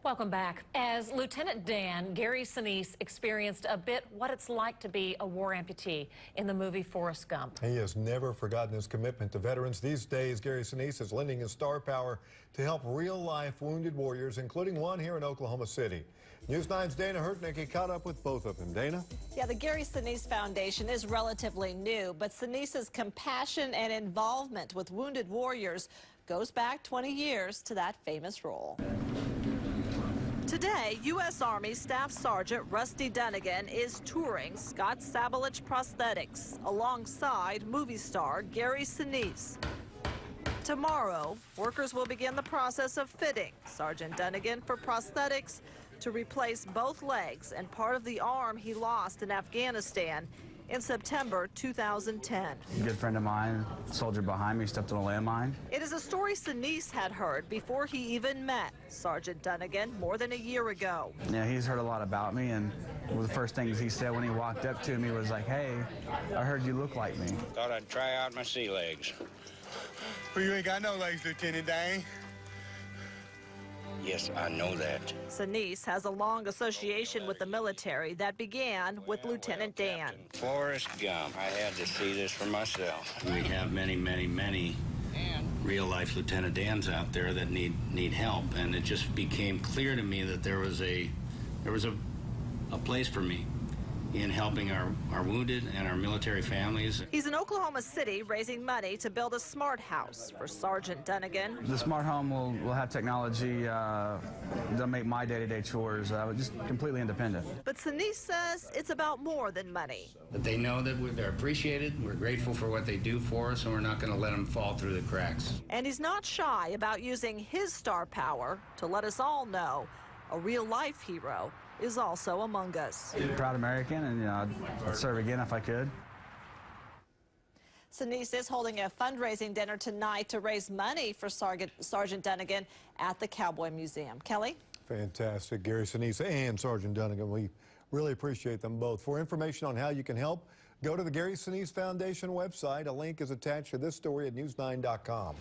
Welcome back. As Lieutenant Dan, Gary Sinise experienced a bit what it's like to be a war amputee in the movie Forrest Gump. He has never forgotten his commitment to veterans. These days, Gary Sinise is lending his star power to help real-life wounded warriors, including one here in Oklahoma City. News 9's Dana Hurtnicki caught up with both of them. Dana? Yeah, the Gary Sinise Foundation is relatively new, but Sinise's compassion and involvement with wounded warriors goes back 20 years to that famous role. Today, U.S. Army Staff Sergeant Rusty Dunnigan is touring Scott Sabelich Prosthetics alongside movie star Gary Sinise. Tomorrow, workers will begin the process of fitting Sergeant Dunnigan for prosthetics to replace both legs and part of the arm he lost in Afghanistan in September 2010. A good friend of mine, soldier behind me, stepped on a landmine. It is a story Sinise had heard before he even met Sergeant Dunnigan more than a year ago. Yeah, he's heard a lot about me, and one of the first things he said when he walked up to me was like, "Hey, I heard you look like me." Thought I'd try out my sea legs. Well, you ain't got no legs, Lieutenant Dan. Yes, I know that. Sinise has a long association with the military that began with Lieutenant Dan. Forrest Gump. I had to see this for myself. We have many real-life Lieutenant Dans out there that need help, and it just became clear to me that there was a place for me in helping our wounded and our military families. He's in Oklahoma City raising money to build a smart house for Sergeant Dunnigan. The smart home will have technology that'll make my day-to-day chores just completely independent. But Sinise says it's about more than money. But they know that they're appreciated, we're grateful for what they do for us, and we're not going to let them fall through the cracks. And he's not shy about using his star power to let us all know a real-life hero is also among us. Proud American, and I'd serve again if I could. Sinise is holding a fundraising dinner tonight to raise money for Sergeant Dunnigan at the Cowboy Museum. Kelly? Fantastic. Gary Sinise and Sergeant Dunnigan. We really appreciate them both. For information on how you can help, go to the Gary Sinise Foundation website. A link is attached to this story at news9.com.